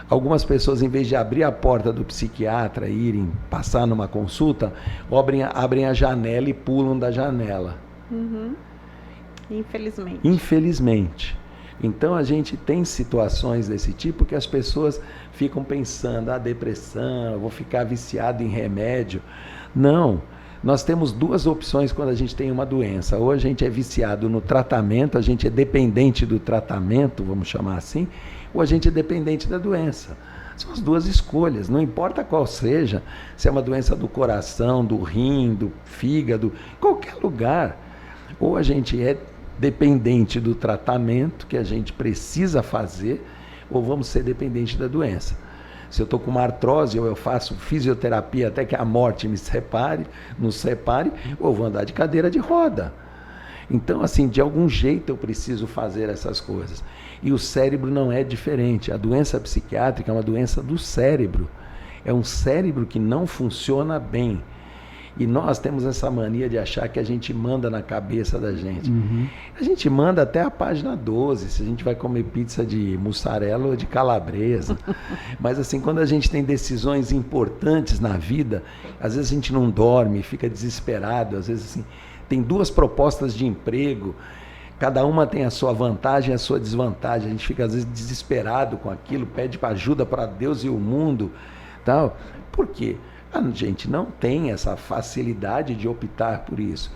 algumas pessoas, em vez de abrir a porta do psiquiatra e irem passar numa consulta, abrem a janela e pulam da janela. Infelizmente. Infelizmente. Então a gente tem situações desse tipo que as pessoas ficam pensando, depressão, eu vou ficar viciado em remédio. Não. Nós temos duas opções quando a gente tem uma doença. Ou a gente é viciado no tratamento, a gente é dependente do tratamento, vamos chamar assim, ou a gente é dependente da doença. São as duas escolhas, não importa qual seja, se é uma doença do coração, do rim, do fígado, qualquer lugar. Ou a gente é dependente do tratamento que a gente precisa fazer, ou vamos ser dependente da doença. Se eu estou com uma artrose, ou eu faço fisioterapia até que a morte nos separe, ou vou andar de cadeira de roda. Então, assim, de algum jeito eu preciso fazer essas coisas. E o cérebro não é diferente. A doença psiquiátrica é uma doença do cérebro. É um cérebro que não funciona bem. E nós temos essa mania de achar que a gente manda na cabeça da gente. A gente manda até a página 12, se a gente vai comer pizza de mussarela ou de calabresa. Mas assim, quando a gente tem decisões importantes na vida, às vezes a gente não dorme, fica desesperado. Às vezes assim, tem duas propostas de emprego, cada uma tem a sua vantagem e a sua desvantagem. A gente fica às vezes desesperado com aquilo, pede ajuda para Deus e o mundo. Tal. Por quê? A gente não tem essa facilidade de optar por isso.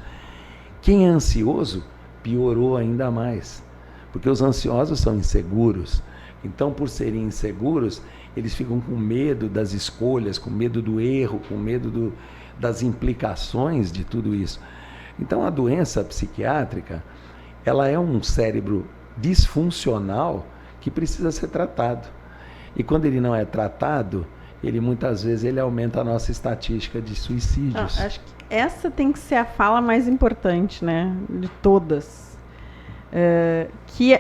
Quem é ansioso piorou ainda mais, porque os ansiosos são inseguros. Então, por serem inseguros, eles ficam com medo das escolhas, com medo do erro, com medo das implicações de tudo isso. Então, a doença psiquiátrica, ela é um cérebro disfuncional que precisa ser tratado. E quando ele não é tratado, ele muitas vezes ele aumenta a nossa estatística de suicídios. Acho que essa tem que ser a fala mais importante, né, de todas. Que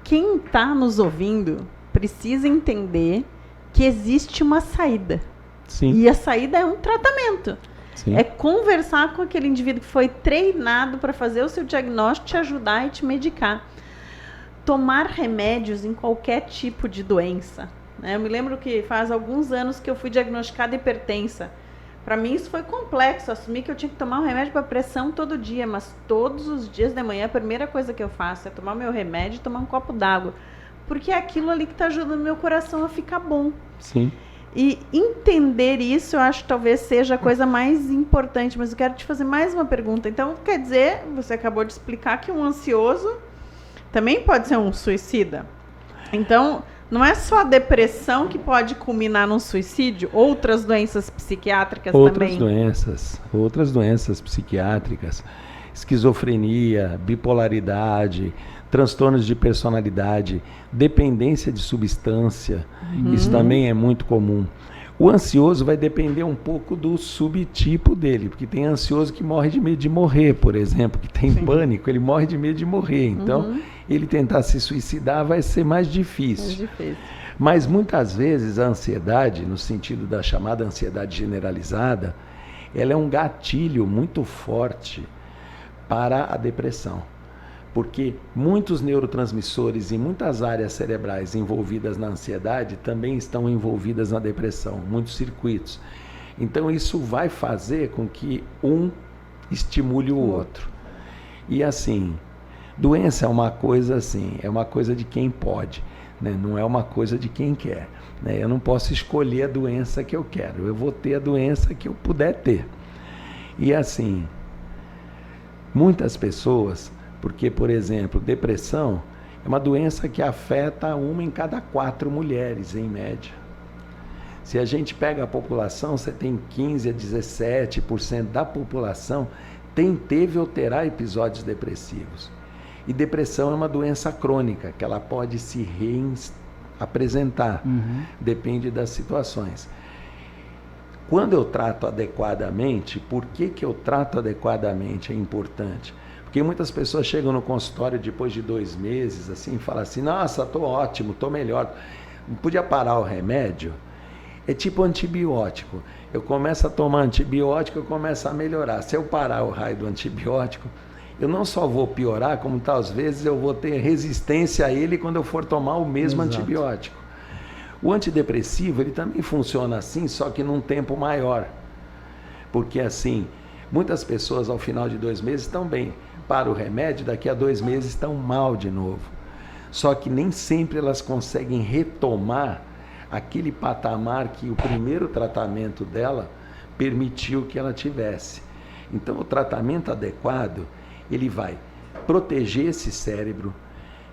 quem está nos ouvindo precisa entender que existe uma saída. Sim. E a saída é um tratamento. Sim. É conversar com aquele indivíduo que foi treinado para fazer o seu diagnóstico, te ajudar e te medicar. Tomar remédios em qualquer tipo de doença. Eu me lembro que faz alguns anos que eu fui diagnosticada hipertensa. Para mim isso foi complexo, assumi que eu tinha que tomar um remédio para pressão todo dia, mas todos os dias de manhã a primeira coisa que eu faço é tomar meu remédio e tomar um copo d'água, porque é aquilo ali que está ajudando meu coração a ficar bom. Sim. E entender isso eu acho que talvez seja a coisa mais importante, mas eu quero te fazer mais uma pergunta. Então, quer dizer, você acabou de explicar que um ansioso também pode ser um suicida. Então, não é só a depressão que pode culminar num suicídio, outras doenças psiquiátricas também. Outras doenças psiquiátricas, esquizofrenia, bipolaridade, transtornos de personalidade, dependência de substância, isso também é muito comum. O ansioso vai depender um pouco do subtipo dele, porque tem ansioso que morre de medo de morrer, por exemplo, que tem pânico, ele morre de medo de morrer. Então, ele tentar se suicidar vai ser mais difícil. Mas muitas vezes a ansiedade, no sentido da chamada ansiedade generalizada, ela é um gatilho muito forte para a depressão. Porque muitos neurotransmissores e muitas áreas cerebrais envolvidas na ansiedade também estão envolvidas na depressão, muitos circuitos. Então isso vai fazer com que um estimule o outro. E assim, doença é uma coisa assim, é uma coisa de quem pode, né? Não é uma coisa de quem quer, né? Eu não posso escolher a doença que eu quero, eu vou ter a doença que eu puder ter. E assim, muitas pessoas... Porque, por exemplo, depressão é uma doença que afeta 1 em cada 4 mulheres, em média. Se a gente pega a população, você tem 15% a 17% da população teve ou terá episódios depressivos. E depressão é uma doença crônica, que ela pode se apresentar, depende das situações. Quando eu trato adequadamente, por que eu trato adequadamente é importante? Porque muitas pessoas chegam no consultório depois de 2 meses, assim, e falam assim, nossa, estou ótimo, estou melhor. Não podia parar o remédio? É tipo antibiótico. Eu começo a tomar antibiótico, eu começo a melhorar. Se eu parar o raio do antibiótico, eu não só vou piorar, como às vezes eu vou ter resistência a ele quando eu for tomar o mesmo antibiótico. O antidepressivo, ele também funciona assim, só que num tempo maior. Porque assim, muitas pessoas ao final de 2 meses estão bem. Para o remédio, daqui a 2 meses estão mal de novo. Só que nem sempre elas conseguem retomar aquele patamar que o primeiro tratamento dela permitiu que ela tivesse. Então, o tratamento adequado, ele vai proteger esse cérebro,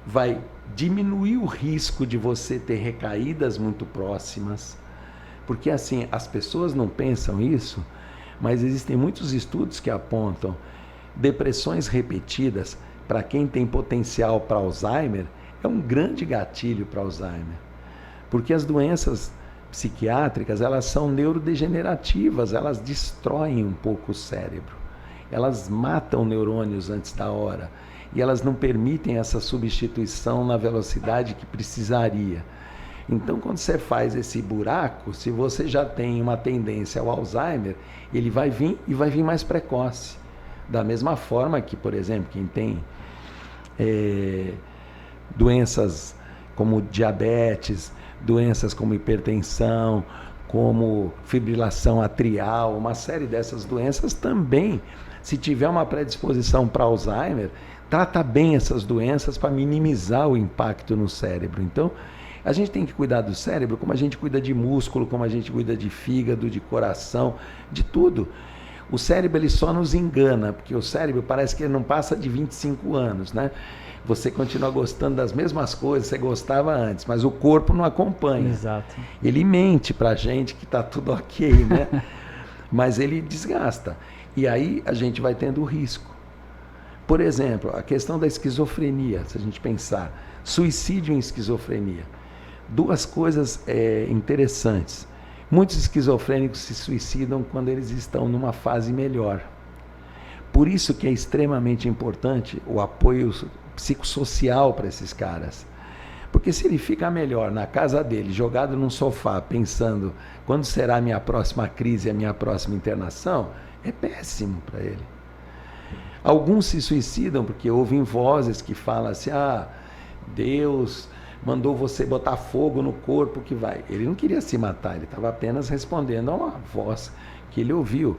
vai diminuir o risco de você ter recaídas muito próximas, porque assim, as pessoas não pensam isso, mas existem muitos estudos que apontam depressões repetidas, para quem tem potencial para Alzheimer, é um grande gatilho para Alzheimer. Porque as doenças psiquiátricas, elas são neurodegenerativas, elas destroem um pouco o cérebro. Elas matam neurônios antes da hora. E elas não permitem essa substituição na velocidade que precisaria. Então, quando você faz esse buraco, se você já tem uma tendência ao Alzheimer, ele vai vir e vai vir mais precoce. Da mesma forma que, por exemplo, quem tem doenças como diabetes, doenças como hipertensão, como fibrilação atrial, uma série dessas doenças também, se tiver uma predisposição para Alzheimer, trata bem essas doenças para minimizar o impacto no cérebro. Então, a gente tem que cuidar do cérebro como a gente cuida de músculo, como a gente cuida de fígado, de coração, de tudo. O cérebro ele só nos engana, porque o cérebro parece que ele não passa de 25 anos, né? Você continua gostando das mesmas coisas que você gostava antes, mas o corpo não acompanha. Exato. Ele mente pra gente que tá tudo ok, né? Mas ele desgasta. E aí a gente vai tendo risco. Por exemplo, a questão da esquizofrenia, se a gente pensar, suicídio em esquizofrenia. duas coisas interessantes. Muitos esquizofrênicos se suicidam quando eles estão numa fase melhor. Por isso que é extremamente importante o apoio psicossocial para esses caras. Porque se ele fica melhor na casa dele, jogado num sofá, pensando quando será a minha próxima crise, a minha próxima internação, é péssimo para ele. Alguns se suicidam porque ouvem vozes que falam assim, Deus mandou você botar fogo no corpo que vai. Ele não queria se matar, ele estava apenas respondendo a uma voz que ele ouviu.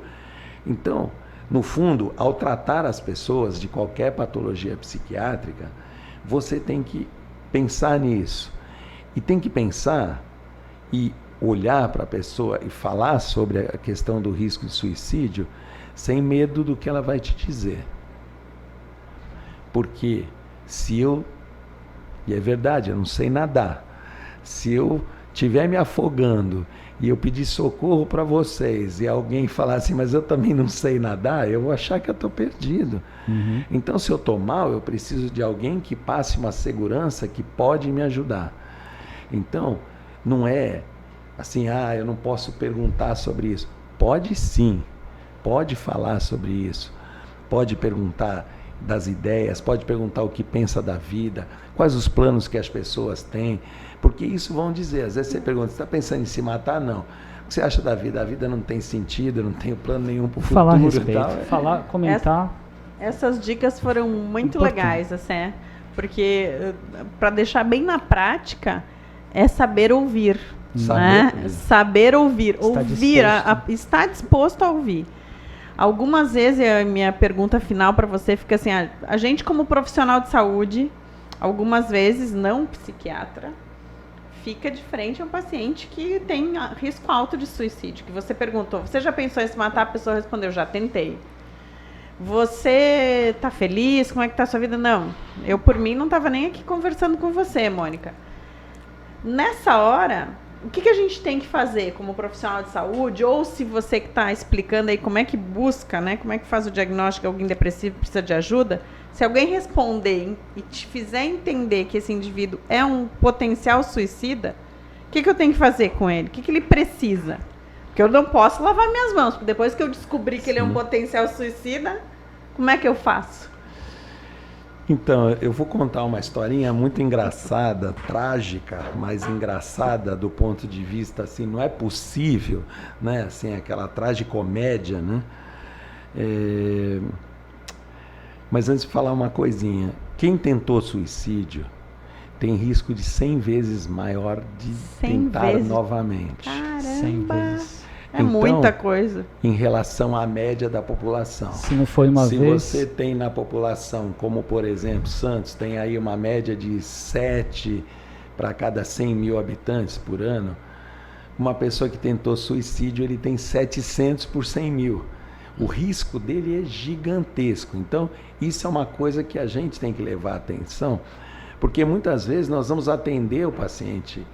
Então, no fundo, ao tratar as pessoas de qualquer patologia psiquiátrica, você tem que pensar nisso. E tem que pensar e olhar para a pessoa e falar sobre a questão do risco de suicídio sem medo do que ela vai te dizer. Porque se eu, e é verdade, eu não sei nadar, se eu estiver me afogando e eu pedir socorro para vocês e alguém falar assim, mas eu também não sei nadar, eu vou achar que eu estou perdido. Uhum. Então, se eu estou mal, eu preciso de alguém que passe uma segurança que pode me ajudar. Então, não é assim, eu não posso perguntar sobre isso. Pode sim, pode falar sobre isso, pode perguntar das ideias, pode perguntar o que pensa da vida, quais os planos que as pessoas têm, porque isso vão dizer. Às vezes você pergunta, você está pensando em se matar? Não. O que você acha da vida? A vida não tem sentido, não tem plano nenhum para o futuro. Falar a respeito, falar, comentar. Essas dicas foram muito legais, assim, porque para deixar bem na prática, é saber ouvir. Saber ouvir. Estar disposto a ouvir. Algumas vezes, a minha pergunta final para você fica assim, a gente como profissional de saúde, algumas vezes, não psiquiatra, fica de frente a um paciente que tem risco alto de suicídio, que você perguntou, você já pensou em se matar? A pessoa respondeu, já tentei. Você está feliz? Como é que está a sua vida? Não, eu por mim não estava nem aqui conversando com você, Mônica. Nessa hora, o que a gente tem que fazer como profissional de saúde, ou se você que está explicando aí como é que busca, né, como é que faz o diagnóstico de alguém depressivo que precisa de ajuda, se alguém responder e te fizer entender que esse indivíduo é um potencial suicida, o que eu tenho que fazer com ele? O que ele precisa? Porque eu não posso lavar minhas mãos, porque depois que eu descobri que ele é um potencial suicida, como é que eu faço? Então, eu vou contar uma historinha muito engraçada, trágica, mas engraçada do ponto de vista, assim, não é possível, né? Assim, aquela tragicomédia, né? Mas antes de falar uma coisinha, quem tentou suicídio tem risco de 100 vezes maior de tentar novamente. Caramba! 100 vezes. É então, muita coisa. Em relação à média da população. Se não foi uma vez... Se você tem na população, como por exemplo, Santos, tem aí uma média de 7 para cada 100 mil habitantes por ano, uma pessoa que tentou suicídio, ele tem 700 por 100 mil. O risco dele é gigantesco. Então, isso é uma coisa que a gente tem que levar atenção, porque muitas vezes nós vamos atender o paciente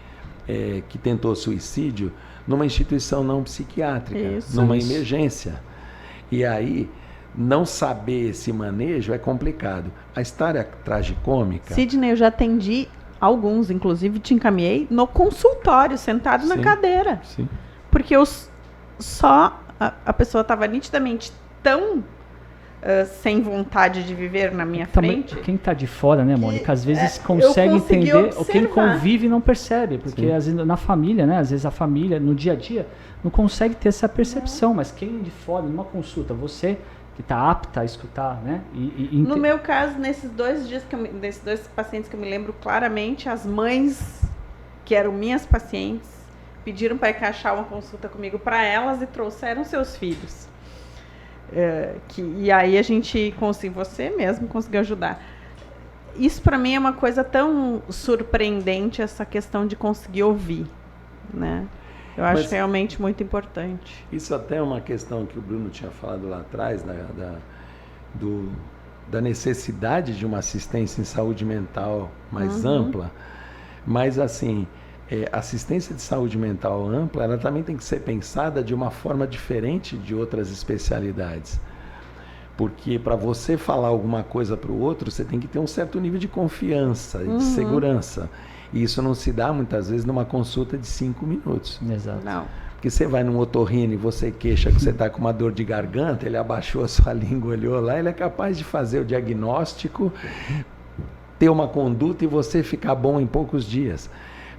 que tentou suicídio numa instituição não psiquiátrica, numa emergência. E aí, não saber esse manejo é complicado. A história tragicômica... Sidney, eu já atendi alguns, inclusive te encaminhei no consultório, sentado na cadeira. Sim. Porque a pessoa estava nitidamente tão sem vontade de viver na minha frente. Quem está de fora, né, Mônica? Às vezes consegue entender, ou quem convive não percebe, porque às vezes, na família, né? Às vezes a família, no dia a dia, não consegue ter essa percepção, mas quem de fora, numa consulta, você que está apta a escutar, né? No meu caso, nesses dois pacientes que eu me lembro claramente, as mães, que eram minhas pacientes, pediram para encaixar uma consulta comigo para elas e trouxeram seus filhos. E aí a gente você mesmo conseguiu ajudar. Isso para mim é uma coisa tão surpreendente, essa questão de conseguir ouvir, né? Eu acho realmente muito importante. Isso até é uma questão que o Bruno tinha falado lá atrás, da necessidade de uma assistência em saúde mental mais ampla, mas assim, assistência de saúde mental ampla, ela também tem que ser pensada de uma forma diferente de outras especialidades. Porque para você falar alguma coisa para o outro, você tem que ter um certo nível de confiança e de segurança. E isso não se dá muitas vezes numa consulta de 5 minutos. Exato. Não. Porque você vai num otorrino e você queixa que você está com uma dor de garganta, ele abaixou a sua língua, olhou lá, ele é capaz de fazer o diagnóstico, ter uma conduta e você ficar bom em poucos dias.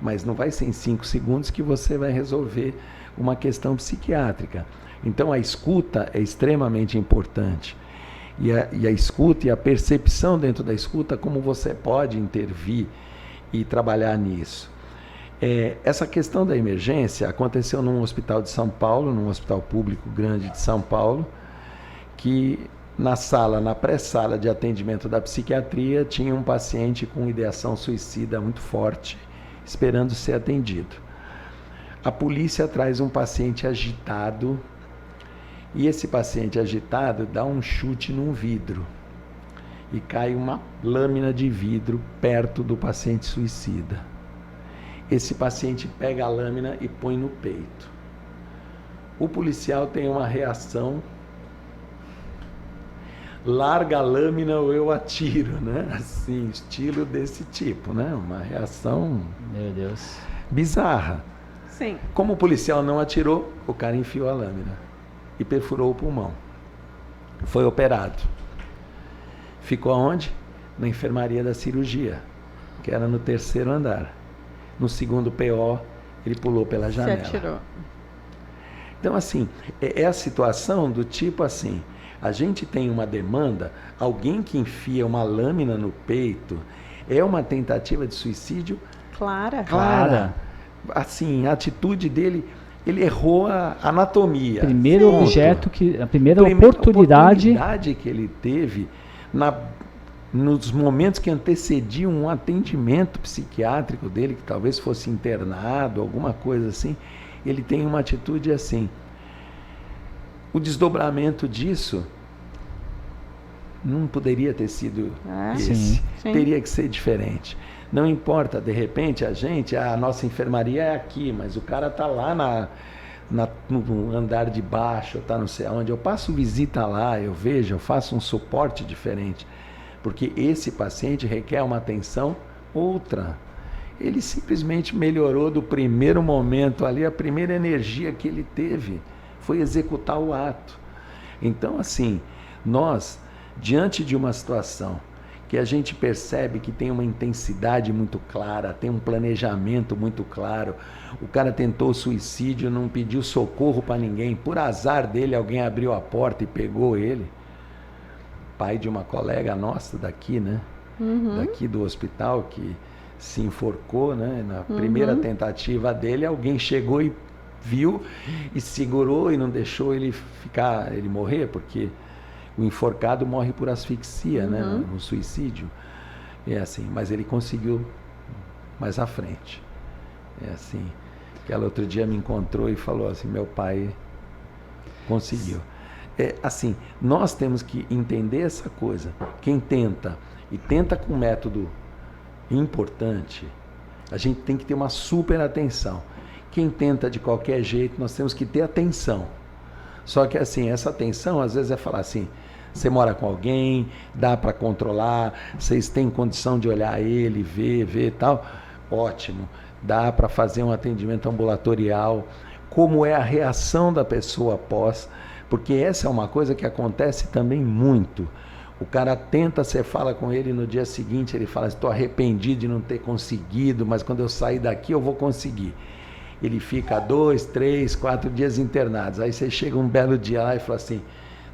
Mas não vai ser em 5 segundos que você vai resolver uma questão psiquiátrica. Então a escuta é extremamente importante. E a escuta e a percepção dentro da escuta, como você pode intervir e trabalhar nisso. Essa questão da emergência aconteceu num hospital de São Paulo, num hospital público grande de São Paulo, que na pré-sala de atendimento da psiquiatria, tinha um paciente com ideação suicida muito forte, esperando ser atendido. A polícia traz um paciente agitado, e esse paciente agitado dá um chute num vidro, e cai uma lâmina de vidro perto do paciente suicida. Esse paciente pega a lâmina e põe no peito. O policial tem uma reação, larga a lâmina ou eu atiro, né? Assim, estilo desse tipo, né? Uma reação, Meu Deus, bizarra. Sim. Como o policial não atirou, o cara enfiou a lâmina e perfurou o pulmão. Foi operado. Ficou aonde? Na enfermaria da cirurgia, que era no 3º andar. No 2º PO, ele pulou pela janela. Se atirou. Então, assim, é a situação do tipo assim, a gente tem uma demanda, alguém que enfia uma lâmina no peito, é uma tentativa de suicídio Clara. Assim, a atitude dele, ele errou a anatomia. Primeiro Ponto. objeto a primeira oportunidade que ele teve nos momentos que antecediam um atendimento psiquiátrico dele, que talvez fosse internado, alguma coisa assim, ele tem uma atitude assim. O desdobramento disso não poderia ter sido esse. Sim. Teria que ser diferente. Não importa, de repente, a nossa enfermaria é aqui, mas o cara está lá no andar de baixo, está não sei aonde. Eu passo visita lá, eu vejo, eu faço um suporte diferente. Porque esse paciente requer uma atenção outra. Ele simplesmente melhorou do primeiro momento ali, a primeira energia que ele teve foi executar o ato. Então, assim, nós, diante de uma situação que a gente percebe que tem uma intensidade muito clara, tem um planejamento muito claro, o cara tentou suicídio, não pediu socorro para ninguém, por azar dele alguém abriu a porta e pegou ele, pai de uma colega nossa daqui, né? Daqui do hospital, que se enforcou, né? Na primeira tentativa dele, alguém chegou e viu e segurou e não deixou ele morrer, porque o enforcado morre por asfixia, né? No suicídio. É assim, mas ele conseguiu mais à frente. É assim, aquela outro dia me encontrou e falou assim, meu pai conseguiu. Assim, nós temos que entender essa coisa. Quem tenta, e tenta com um método importante, a gente tem que ter uma super atenção. Quem tenta de qualquer jeito, nós temos que ter atenção. Só que assim, essa atenção às vezes é falar assim, você mora com alguém, dá para controlar, vocês têm condição de olhar ele, ver e tal, ótimo. Dá para fazer um atendimento ambulatorial, como é a reação da pessoa após, porque essa é uma coisa que acontece também muito. O cara tenta, você fala com ele no dia seguinte, ele fala, estou arrependido de não ter conseguido, mas quando eu sair daqui eu vou conseguir. Ele fica 2, 3, 4 dias internados. Aí você chega um belo dia lá e fala assim,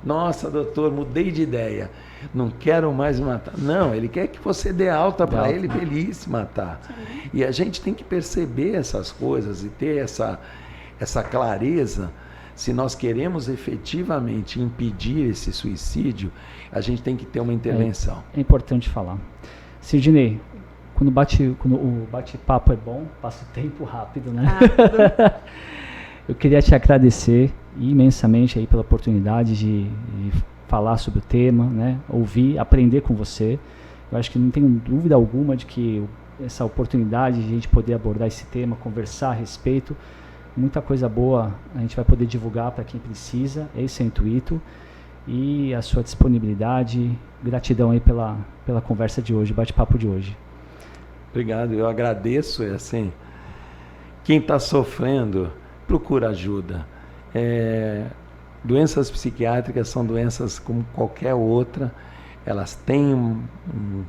nossa, doutor, mudei de ideia, não quero mais matar. Não, ele quer que você dê alta para ele se matar. E a gente tem que perceber essas coisas e ter essa clareza. Se nós queremos efetivamente impedir esse suicídio, a gente tem que ter uma intervenção. É importante falar. Sidney, quando o bate-papo é bom, passa o tempo rápido, né? Eu queria te agradecer imensamente aí pela oportunidade de falar sobre o tema, né? Ouvir, aprender com você. Eu acho que não tenho dúvida alguma de que essa oportunidade de a gente poder abordar esse tema, conversar a respeito, muita coisa boa a gente vai poder divulgar para quem precisa, esse é o intuito, e a sua disponibilidade, gratidão aí pela conversa de hoje, bate-papo de hoje. Obrigado, eu agradeço. Assim, quem está sofrendo, procura ajuda. Doenças psiquiátricas são doenças como qualquer outra, elas têm um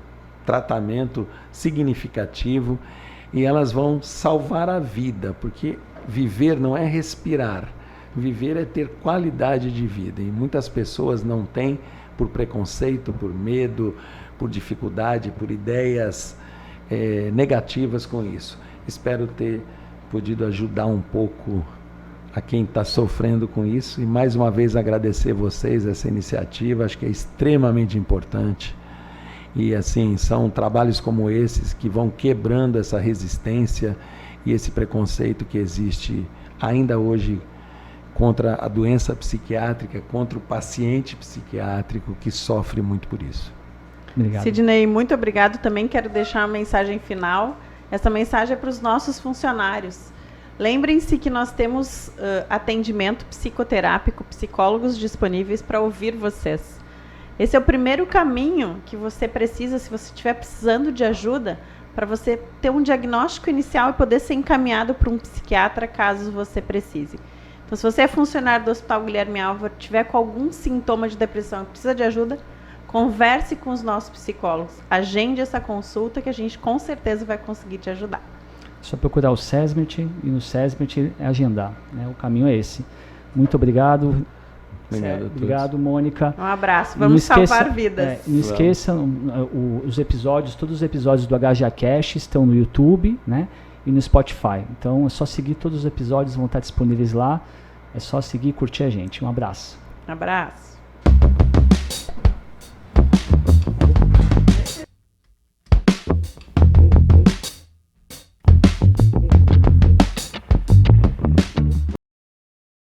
tratamento significativo e elas vão salvar a vida, porque viver não é respirar, viver é ter qualidade de vida, e muitas pessoas não têm por preconceito, por medo, por dificuldade, por ideias negativas com isso. Espero ter podido ajudar um pouco a quem está sofrendo com isso, e mais uma vez agradecer vocês essa iniciativa, acho que é extremamente importante. E assim, são trabalhos como esses que vão quebrando essa resistência e esse preconceito que existe ainda hoje contra a doença psiquiátrica, contra o paciente psiquiátrico que sofre muito por isso. Obrigado. Sidney, muito obrigado. Também quero deixar uma mensagem final. Essa mensagem é para os nossos funcionários. Lembrem-se que nós temos atendimento psicoterápico, psicólogos disponíveis para ouvir vocês. Esse é o primeiro caminho que você precisa, se você estiver precisando de ajuda, para você ter um diagnóstico inicial e poder ser encaminhado para um psiquiatra caso você precise. Então, se você é funcionário do Hospital Guilherme Álvaro, tiver com algum sintoma de depressão e precisa de ajuda, converse com os nossos psicólogos. Agende essa consulta que a gente com certeza vai conseguir te ajudar. É só procurar o SESMET e no SESMET agendar, né? O caminho é esse. Muito obrigado. Obrigado, Mônica. Um abraço. Vamos salvar vidas. Não esqueçam, os episódios, todos os episódios do HGAcast estão no YouTube, né? E no Spotify. Então é só seguir, todos os episódios vão estar disponíveis lá. É só seguir e curtir a gente. Um abraço. Um abraço.